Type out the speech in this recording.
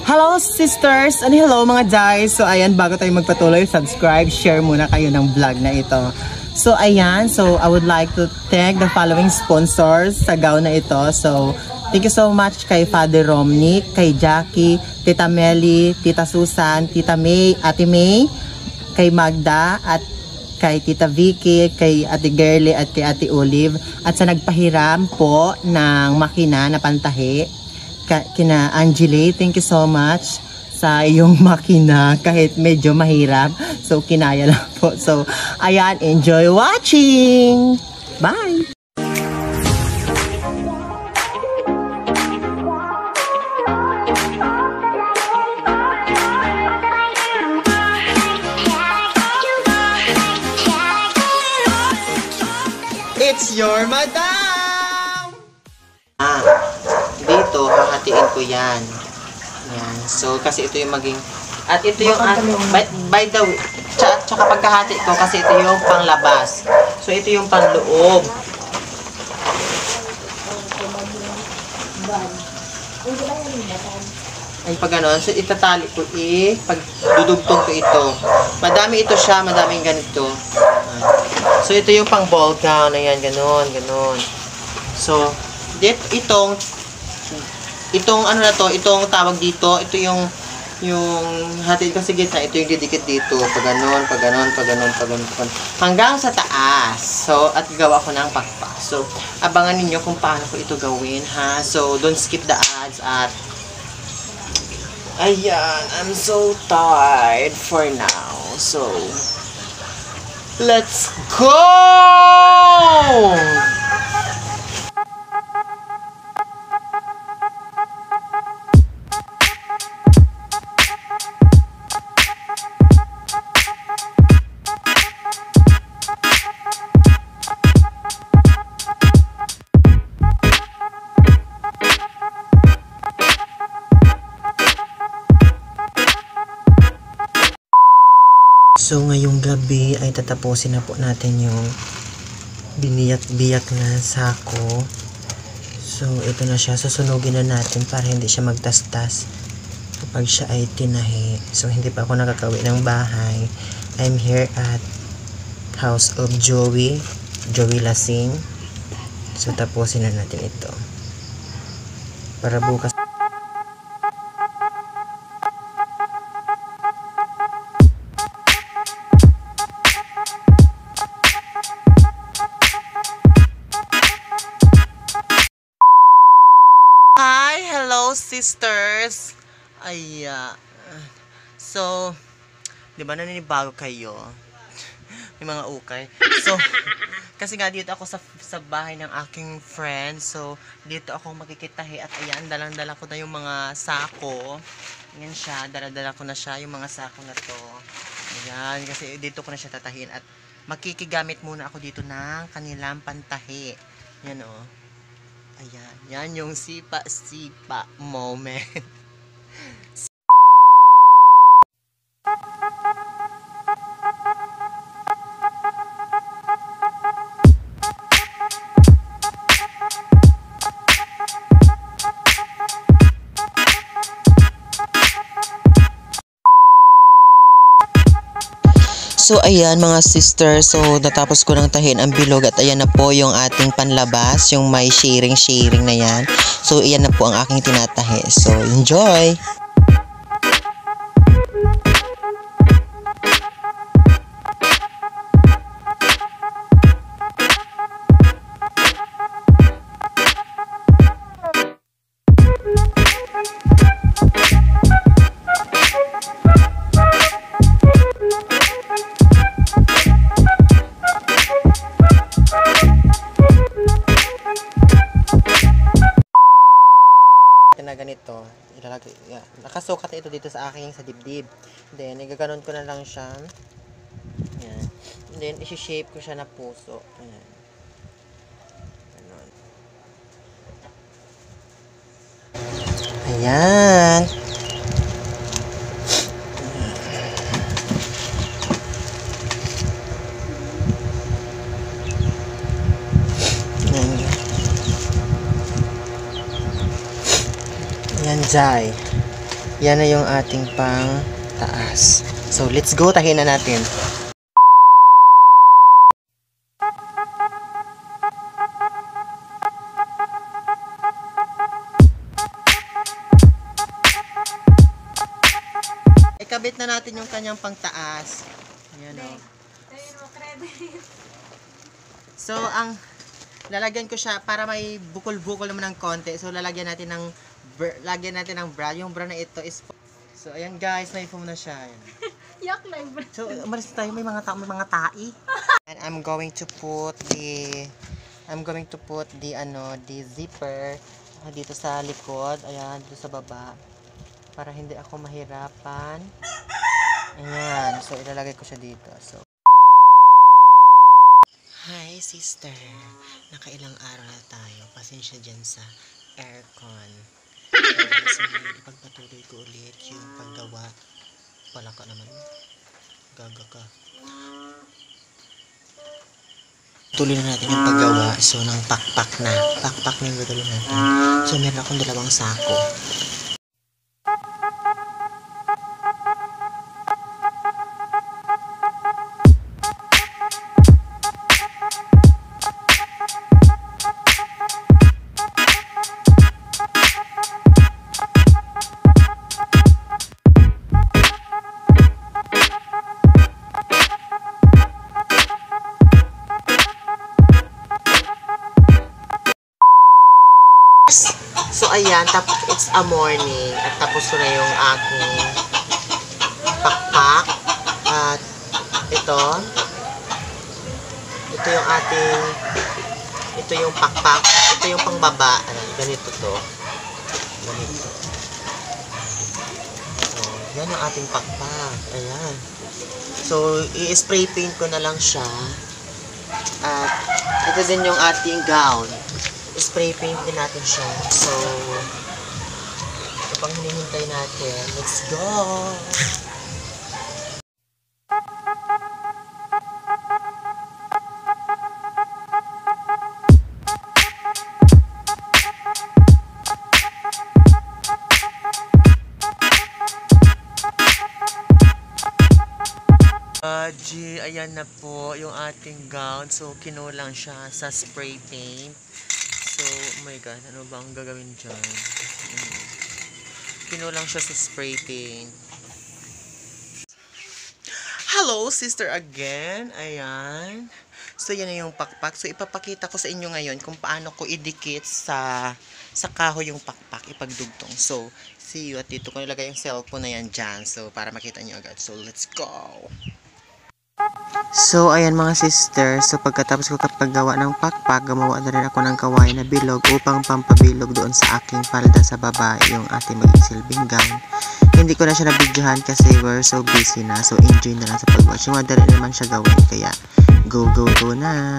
Hello sisters and hello mga guys. So ayan, bago tayo magpatuloy, subscribe, share muna kayo ng vlog na ito. So ayan, so I would like to thank the following sponsors sa gown na ito. So thank you so much kay Father Romnick, kay Jackie, Tita Melly, Tita Susan, Tita May, Ate May, kay Magda at kay Tita Vicky, kay Ate Girly at kay Ate Olive, at sa nagpahiram po ng makina na pantahi kina Angeli. Thank you so much sa iyong makina kahit medyo mahirap, so kinaya lang po. So ayan, enjoy watching. Bye. It's your madam. Dito hahatiin ko yan. Yan. So kasi ito yung maging, at ito yung by the way, tsaka pagkahati ko kasi ito yung panglabas. So ito yung panloob. Ay pag ganon, so itatali ko pag dudugtong ko ito. Madami ito siya, madaming ganito. So ito yung pang ball gown, ayan, ganon. So itong ano na to, itong tawag dito, ito yung hatid ko sa gitna, ito yung didikit dito, pag ganon, hanggang sa taas. So at gawa ko ng pakpak. So abangan ninyo kung paano ko ito gawin, ha. So don't skip the ads. At ayan, I'm so tired for now. So let's go! So ngayong gabi ay tatapusin na po natin yung biniyak-biyak na sako. So ito na siya, susunugin na natin para hindi siya magtastas kapag siya ay tinahi. So hindi pa ako nakakauwi ng bahay. I'm here at house of Joey Lasing. So tapusin na natin ito para bukas. Sisters, so di ba naninibago kayo? May mga ukay. So kasi nga dito ako sa bahay ng aking friend. So dito ako makikitahi at ayan, dalang-dala ko na yung mga sako. Ayan siya, dala-dala ko na siya yung mga sako na to. Ayan, kasi dito ko na siya tatahin at makikigamit muna ako dito ng kanilang pantahi. Yan o. Ayan, yan yung sipa-sipa moment. So ayan mga sister, so natapos ko ng tahin ang bilog at ayan na po yung ating panlabas, yung may sharing na yan. So ayan na po ang aking tinatahi. So enjoy! Na ganito, ilalagay, nakasukat na ito dito sa aking sa dibdib. Then igaganon ko na lang siya. Yan. And then i-shape ko siya na puso. Ayan. Ganon. Ayan. Yan, Jai. Yan na yung ating pang taas. So, let's go. Tahin na natin. Ikabit na natin yung kanyang pangtaas. Ayan o. So, ang lalagyan ko siya para may bukol-bukol naman ng konti. So, lalagyan natin ng bra. Yung bra na ito is... So, ayan guys, may foam na siya. Ayan. Yak na yung bra. So, umalis tayo. May mga tai. And I'm going to put the zipper dito sa likod. Ayan, dito sa baba. Para hindi ako mahirapan. Ayan. So, ilalagay ko siya dito. So, hi, sister. Nakailang araw na tayo. Pasensya dyan sa aircon. So, ipagpatuloy ko ulit yung paggawa. Wala ka naman. Gaga ka. Tuloy na natin yung paggawa. So, ng pakpak na. Pakpak na yung gagawin natin. So, meron akong 2 sako. So, ayan, tapos it's a morning at tapos ko na yung aking pakpak at ito yung pakpak, ito yung pangbaba. Ayan, ganito to. Ganito. So, yan ang ating pakpak. Ayan. So, i-spray paint ko na lang siya. At ito din yung ating gown. Spray paint din natin siya. So, ito pang hinihintay natin. Let's go! Ayan na po yung ating gown. So, kinulang siya sa spray paint. So, oh my god, ano ba ang gagawin dyan? Kinulang siya sa spray paint. Hello, sister again. Ayan. So, yan na yung pakpak. So, ipapakita ko sa inyo ngayon kung paano ko idikit sa kahoy yung pakpak, ipagdugtong. So, see you at dito ko nilagay yung cellphone na yan dyan. So, para makita nyo agad. So, let's go! So, ayan mga sister. So, pagkatapos ko kapaggawa ng pakpak, gumawa na rin ako ng kawain na bilog upang pampabilog doon sa aking palda sa baba, yung ating maging silbing gown. Hindi ko na siya nabidyohan kasi we're so busy na. So, enjoy na lang sa pag-watch. Yung madali naman siya gawin. Kaya, go na!